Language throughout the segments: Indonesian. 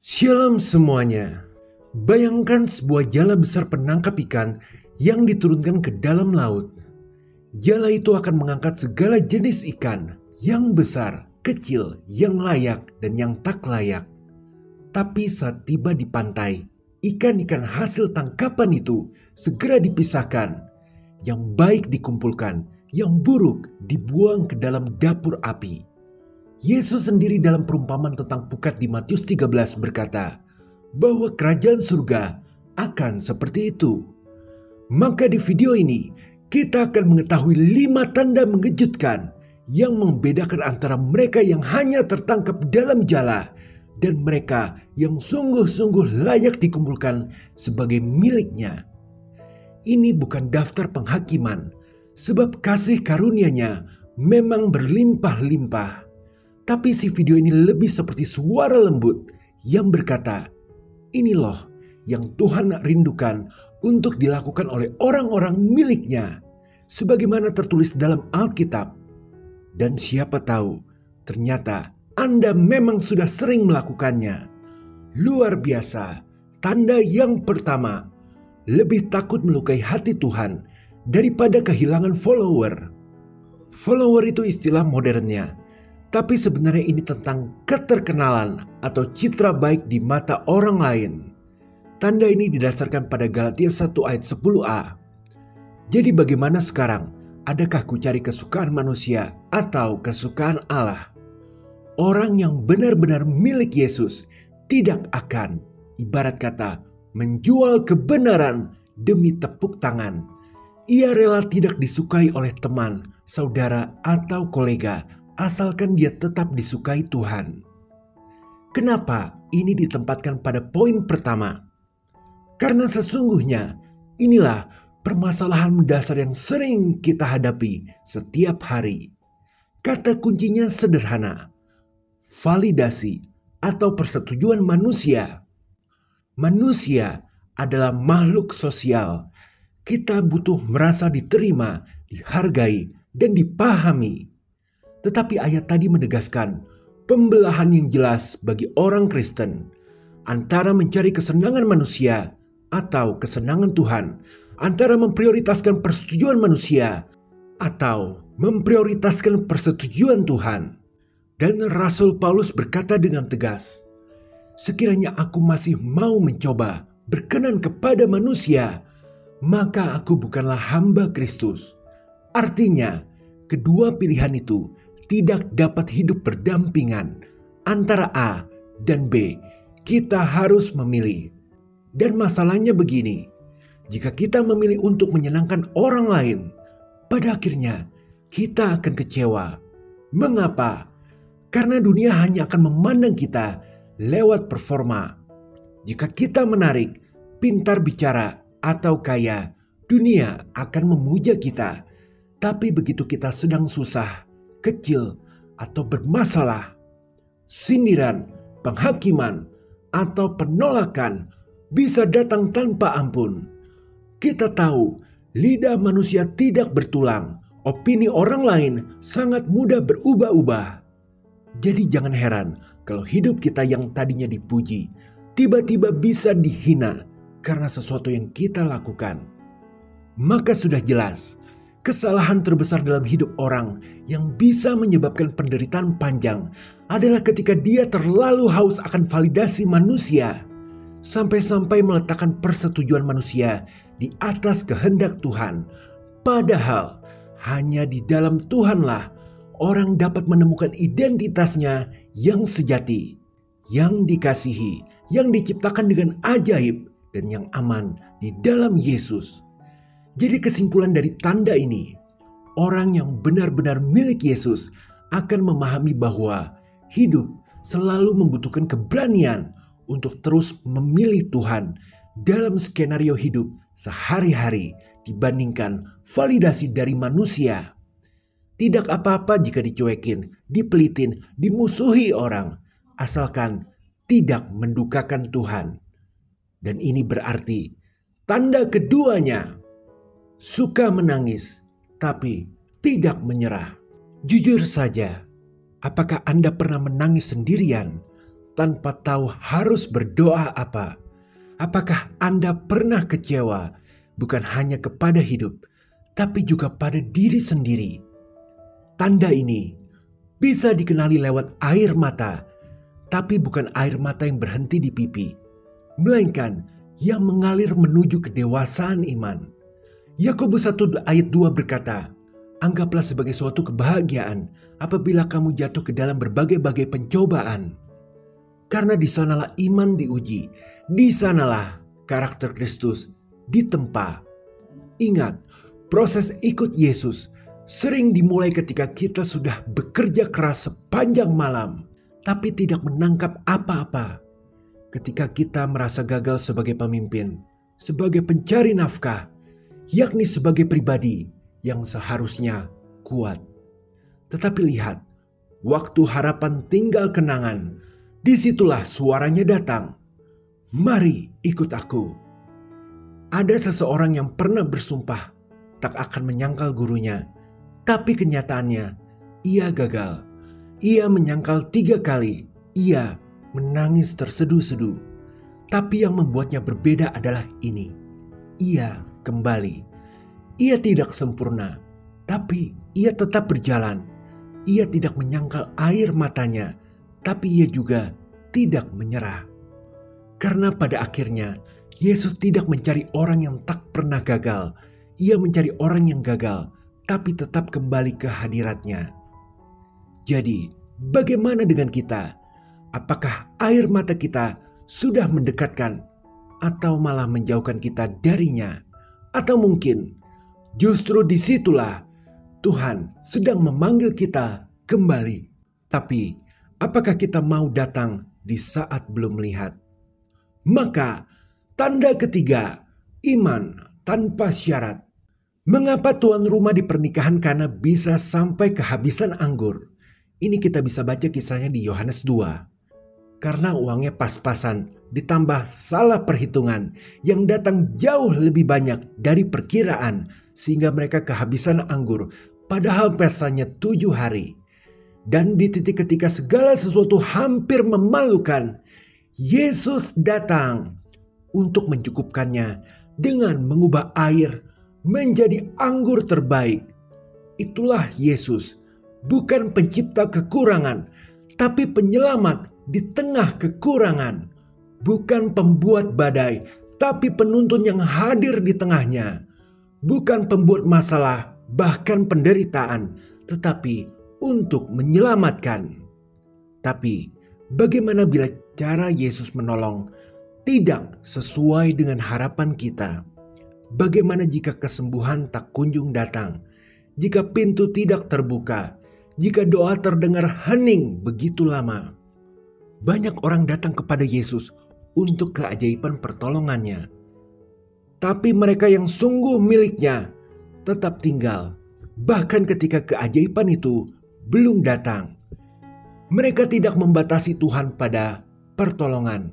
Shalom semuanya. Bayangkan sebuah jala besar penangkap ikan yang diturunkan ke dalam laut. Jala itu akan mengangkat segala jenis ikan yang besar, kecil, yang layak, dan yang tak layak. Tapi saat tiba di pantai, ikan-ikan hasil tangkapan itu segera dipisahkan. Yang baik dikumpulkan, yang buruk dibuang ke dalam dapur api. Yesus sendiri dalam perumpamaan tentang pukat di Matius 13 berkata bahwa kerajaan surga akan seperti itu. Maka di video ini kita akan mengetahui 5 tanda mengejutkan yang membedakan antara mereka yang hanya tertangkap dalam jala dan mereka yang sungguh-sungguh layak dikumpulkan sebagai miliknya. Ini bukan daftar penghakiman, sebab kasih karunia-Nya memang berlimpah-limpah. Tapi si video ini lebih seperti suara lembut yang berkata, ini loh yang Tuhan rindukan untuk dilakukan oleh orang-orang miliknya, sebagaimana tertulis dalam Alkitab. Dan siapa tahu, ternyata Anda memang sudah sering melakukannya. Luar biasa, tanda yang pertama, lebih takut melukai hati Tuhan daripada kehilangan follower. Follower itu istilah modernnya. Tapi sebenarnya ini tentang keterkenalan atau citra baik di mata orang lain. Tanda ini didasarkan pada Galatia 1 ayat 10a. Jadi bagaimana sekarang? Adakah ku cari kesukaan manusia atau kesukaan Allah? Orang yang benar-benar milik Yesus tidak akan, ibarat kata, menjual kebenaran demi tepuk tangan. Ia rela tidak disukai oleh teman, saudara, atau kolega, asalkan dia tetap disukai Tuhan. Kenapa ini ditempatkan pada poin pertama? Karena sesungguhnya inilah permasalahan mendasar yang sering kita hadapi setiap hari. Kata kuncinya sederhana, validasi atau persetujuan manusia. Manusia adalah makhluk sosial. Kita butuh merasa diterima, dihargai, dan dipahami. Tetapi ayat tadi menegaskan pembelahan yang jelas bagi orang Kristen antara mencari kesenangan manusia atau kesenangan Tuhan, antara memprioritaskan persetujuan manusia atau memprioritaskan persetujuan Tuhan. Dan Rasul Paulus berkata dengan tegas, sekiranya aku masih mau mencoba berkenan kepada manusia, maka aku bukanlah hamba Kristus. Artinya, kedua pilihan itu tidak dapat hidup berdampingan antara A dan B. Kita harus memilih. Dan masalahnya begini, jika kita memilih untuk menyenangkan orang lain, pada akhirnya kita akan kecewa. Mengapa? Karena dunia hanya akan memandang kita lewat performa. Jika kita menarik, pintar bicara, atau kaya, dunia akan memuja kita. Tapi begitu kita sedang susah, kecil, atau bermasalah, sindiran, penghakiman, atau penolakan bisa datang tanpa ampun. Kita tahu lidah manusia tidak bertulang, opini orang lain sangat mudah berubah-ubah. Jadi jangan heran kalau hidup kita yang tadinya dipuji, tiba-tiba bisa dihina karena sesuatu yang kita lakukan. Maka sudah jelas, kesalahan terbesar dalam hidup orang yang bisa menyebabkan penderitaan panjang adalah ketika dia terlalu haus akan validasi manusia, sampai-sampai meletakkan persetujuan manusia di atas kehendak Tuhan. Padahal hanya di dalam Tuhanlah orang dapat menemukan identitasnya yang sejati, yang dikasihi, yang diciptakan dengan ajaib, dan yang aman di dalam Yesus. Jadi kesimpulan dari tanda ini, orang yang benar-benar milik Yesus akan memahami bahwa hidup selalu membutuhkan keberanian untuk terus memilih Tuhan dalam skenario hidup sehari-hari dibandingkan validasi dari manusia. Tidak apa-apa jika dicuekin, dipelitin, dimusuhi orang, asalkan tidak mendukakan Tuhan. Dan ini berarti tanda keduanya, suka menangis, tapi tidak menyerah. Jujur saja, apakah Anda pernah menangis sendirian tanpa tahu harus berdoa apa. Apakah Anda pernah kecewa bukan hanya kepada hidup, tapi juga pada diri sendiri? Tanda ini bisa dikenali lewat air mata, tapi bukan air mata yang berhenti di pipi, melainkan yang mengalir menuju kedewasaan iman. Yakobus 1 ayat 2 berkata, "Anggaplah sebagai suatu kebahagiaan apabila kamu jatuh ke dalam berbagai-bagai pencobaan. Karena di sanalah iman diuji, di sanalah karakter Kristus ditempa." Ingat, proses ikut Yesus sering dimulai ketika kita sudah bekerja keras sepanjang malam, tapi tidak menangkap apa-apa. Ketika kita merasa gagal sebagai pemimpin, sebagai pencari nafkah, yakni sebagai pribadi yang seharusnya kuat. Tetapi lihat, waktu harapan tinggal kenangan, disitulah suaranya datang. "Mari ikut aku." Ada seseorang yang pernah bersumpah tak akan menyangkal gurunya, tapi kenyataannya ia gagal. Ia menyangkal 3 kali, ia menangis terseduh-seduh. Tapi yang membuatnya berbeda adalah ini, ia kembali. Ia tidak sempurna, tapi ia tetap berjalan. Ia tidak menyangkal air matanya, tapi ia juga tidak menyerah. Karena pada akhirnya, Yesus tidak mencari orang yang tak pernah gagal. Ia mencari orang yang gagal, tapi tetap kembali ke hadiratnya. Jadi, bagaimana dengan kita? Apakah air mata kita sudah mendekatkan atau malah menjauhkan kita darinya? Atau mungkin justru disitulah Tuhan sedang memanggil kita kembali. Tapi apakah kita mau datang di saat belum melihat? Maka tanda ketiga, iman tanpa syarat. Mengapa tuan rumah di pernikahan Kana bisa sampai kehabisan anggur? Ini kita bisa baca kisahnya di Yohanes 2. Karena uangnya pas-pasan ditambah salah perhitungan yang datang jauh lebih banyak dari perkiraan sehingga mereka kehabisan anggur padahal pestanya 7 hari. Dan di titik ketika segala sesuatu hampir memalukan, Yesus datang untuk mencukupkannya dengan mengubah air menjadi anggur terbaik. Itulah Yesus, bukan pencipta kekurangan, tapi penyelamat di tengah kekurangan. Bukan pembuat badai, tapi penuntun yang hadir di tengahnya. Bukan pembuat masalah, bahkan penderitaan, tetapi untuk menyelamatkan. Tapi bagaimana bila cara Yesus menolong tidak sesuai dengan harapan kita? Bagaimana jika kesembuhan tak kunjung datang? Jika pintu tidak terbuka? Jika doa terdengar hening begitu lama? Banyak orang datang kepada Yesus untuk keajaiban pertolongannya. Tapi mereka yang sungguh miliknya tetap tinggal. Bahkan ketika keajaiban itu belum datang. Mereka tidak membatasi Tuhan pada pertolongan.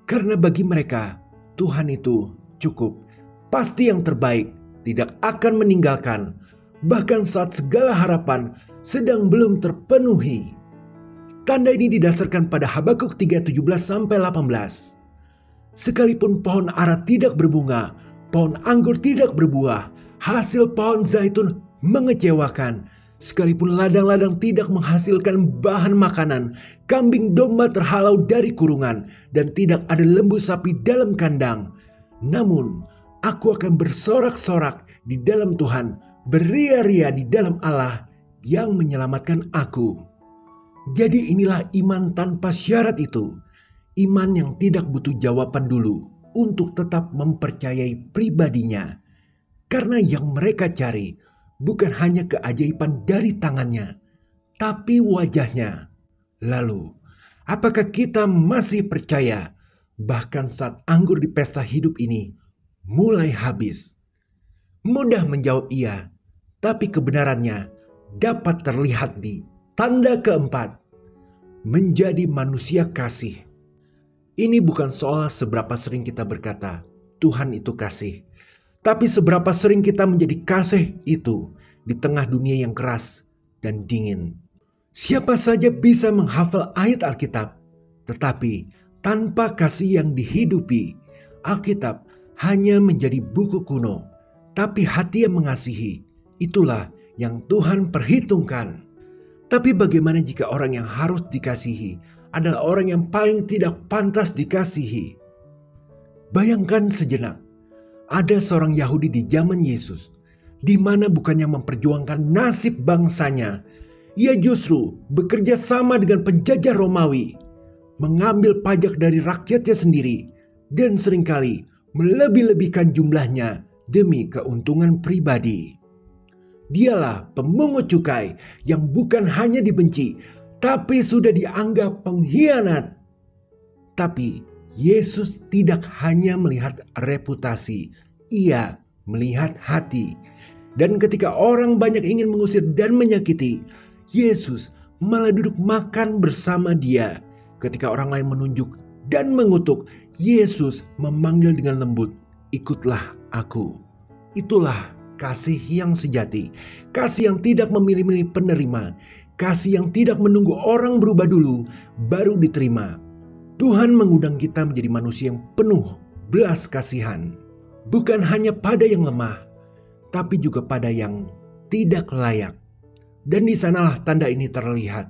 Karena bagi mereka Tuhan itu cukup. Pasti yang terbaik, tidak akan meninggalkan. Bahkan saat segala harapan sedang belum terpenuhi. Tanda ini didasarkan pada Habakuk 3:17-18. Sekalipun pohon ara tidak berbunga, pohon anggur tidak berbuah, hasil pohon zaitun mengecewakan. Sekalipun ladang-ladang tidak menghasilkan bahan makanan, kambing domba terhalau dari kurungan, dan tidak ada lembu sapi dalam kandang. Namun, aku akan bersorak-sorak di dalam Tuhan, beria-ria di dalam Allah yang menyelamatkan aku. Jadi inilah iman tanpa syarat itu. Iman yang tidak butuh jawaban dulu untuk tetap mempercayai pribadinya. Karena yang mereka cari bukan hanya keajaiban dari tangannya, tapi wajahnya. Lalu, apakah kita masih percaya bahkan saat anggur di pesta hidup ini mulai habis? Mudah menjawab iya, tapi kebenarannya dapat terlihat di tanda keempat, menjadi manusia kasih. Ini bukan soal seberapa sering kita berkata, Tuhan itu kasih. Tapi seberapa sering kita menjadi kasih itu di tengah dunia yang keras dan dingin. Siapa saja bisa menghafal ayat Alkitab, Tetapi tanpa kasih yang dihidupi, Alkitab hanya menjadi buku kuno. Tapi hati yang mengasihi, itulah yang Tuhan perhitungkan. Tapi bagaimana jika orang yang harus dikasihi adalah orang yang paling tidak pantas dikasihi? Bayangkan sejenak, ada seorang Yahudi di zaman Yesus, di mana bukannya memperjuangkan nasib bangsanya, ia justru bekerja sama dengan penjajah Romawi, mengambil pajak dari rakyatnya sendiri, dan seringkali melebih-lebihkan jumlahnya demi keuntungan pribadi. Dialah pemungut cukai yang bukan hanya dibenci, tapi sudah dianggap pengkhianat. Tapi Yesus tidak hanya melihat reputasi, ia melihat hati. Dan ketika orang banyak ingin mengusir dan menyakiti, Yesus malah duduk makan bersama dia. Ketika orang lain menunjuk dan mengutuk, Yesus memanggil dengan lembut, "Ikutlah aku." Itulah kasih yang sejati, kasih yang tidak memilih-milih penerima, kasih yang tidak menunggu orang berubah dulu baru diterima. Tuhan mengundang kita menjadi manusia yang penuh belas kasihan, bukan hanya pada yang lemah, tapi juga pada yang tidak layak. Dan di sanalah tanda ini terlihat.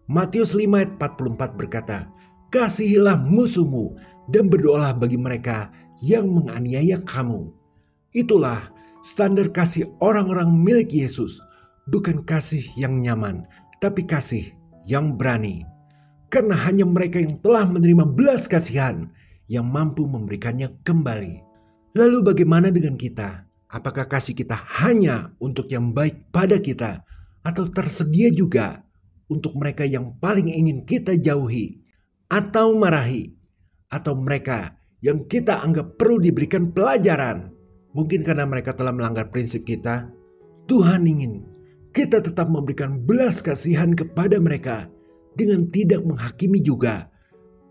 Matius 5 ayat 44 berkata, "Kasihilah musuhmu dan berdoalah bagi mereka yang menganiaya kamu." Itulah standar kasih orang-orang milik Yesus, bukan kasih yang nyaman, tapi kasih yang berani. Karena hanya mereka yang telah menerima belas kasihan yang mampu memberikannya kembali. Lalu bagaimana dengan kita? Apakah kasih kita hanya untuk yang baik pada kita, atau tersedia juga untuk mereka yang paling ingin kita jauhi atau marahi, atau mereka yang kita anggap perlu diberikan pelajaran? Mungkin karena mereka telah melanggar prinsip kita. Tuhan ingin kita tetap memberikan belas kasihan kepada mereka dengan tidak menghakimi juga.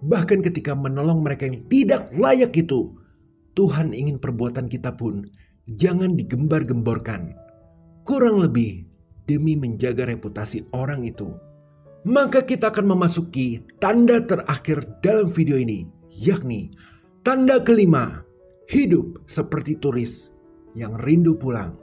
Bahkan ketika menolong mereka yang tidak layak itu, Tuhan ingin perbuatan kita pun jangan digembar-gemborkan. Kurang lebih demi menjaga reputasi orang itu. Maka kita akan memasuki tanda terakhir dalam video ini, yakni tanda kelima, hidup seperti turis yang rindu pulang.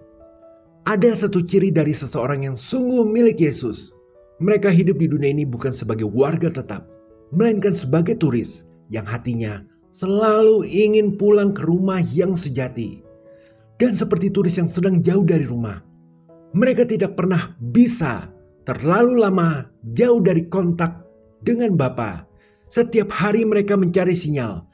Ada satu ciri dari seseorang yang sungguh milik Yesus. Mereka hidup di dunia ini bukan sebagai warga tetap, melainkan sebagai turis yang hatinya selalu ingin pulang ke rumah yang sejati. Dan seperti turis yang sedang jauh dari rumah, mereka tidak pernah bisa terlalu lama jauh dari kontak dengan Bapa. Setiap hari mereka mencari sinyal.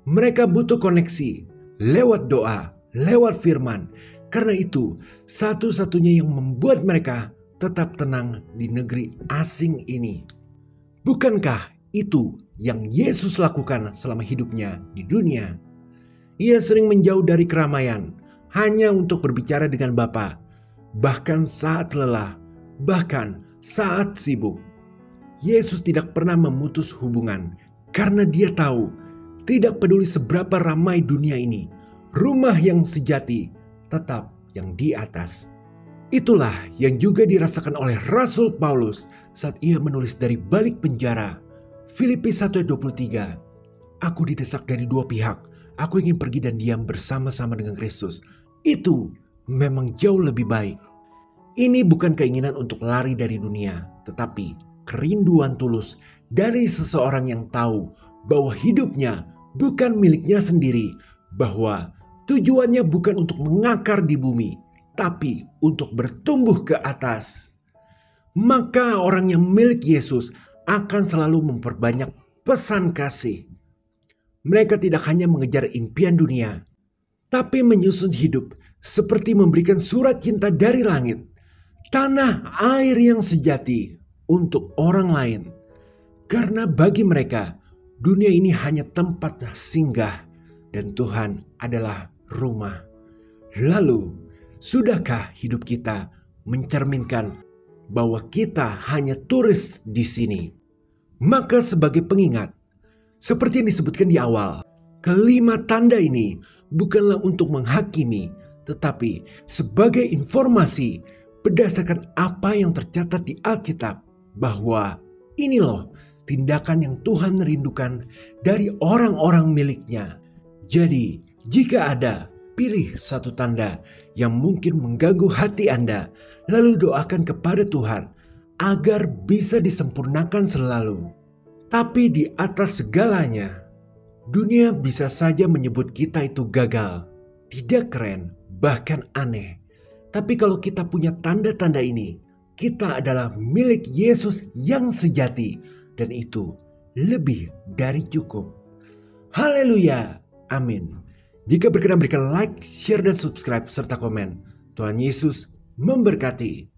Mereka butuh koneksi lewat doa, lewat firman. Karena itu satu-satunya yang membuat mereka tetap tenang di negeri asing ini. Bukankah itu yang Yesus lakukan selama hidupnya di dunia? Ia sering menjauh dari keramaian hanya untuk berbicara dengan Bapa, bahkan saat lelah, bahkan saat sibuk. Yesus tidak pernah memutus hubungan karena dia tahu tidak peduli seberapa ramai dunia ini, rumah yang sejati tetap yang di atas. Itulah yang juga dirasakan oleh Rasul Paulus saat ia menulis dari balik penjara. Filipi 1 ayat 23. "Aku didesak dari dua pihak. Aku ingin pergi dan diam bersama-sama dengan Kristus. Itu memang jauh lebih baik." Ini bukan keinginan untuk lari dari dunia, tetapi kerinduan tulus dari seseorang yang tahu bahwa hidupnya bukan miliknya sendiri, bahwa tujuannya bukan untuk mengakar di bumi, tapi untuk bertumbuh ke atas. Maka orang yang milik Yesus akan selalu memperbanyak pesan kasih. Mereka tidak hanya mengejar impian dunia, tapi menyusun hidup seperti memberikan surat cinta dari langit, tanah air yang sejati untuk orang lain. Karena bagi mereka, dunia ini hanya tempat singgah dan Tuhan adalah rumah. Lalu, sudahkah hidup kita mencerminkan bahwa kita hanya turis di sini? Maka sebagai pengingat, seperti yang disebutkan di awal, kelima tanda ini bukanlah untuk menghakimi, tetapi sebagai informasi berdasarkan apa yang tercatat di Alkitab, bahwa ini loh tindakan yang Tuhan rindukan dari orang-orang miliknya. Jadi, jika ada, pilih satu tanda yang mungkin mengganggu hati Anda, lalu doakan kepada Tuhan agar bisa disempurnakan selalu. Tapi di atas segalanya, dunia bisa saja menyebut kita itu gagal, tidak keren, bahkan aneh. Tapi kalau kita punya tanda-tanda ini, kita adalah milik Yesus yang sejati, dan itu lebih dari cukup. Haleluya! Amin. Jika berkenan berikan like, share, dan subscribe serta komen. Tuhan Yesus memberkati.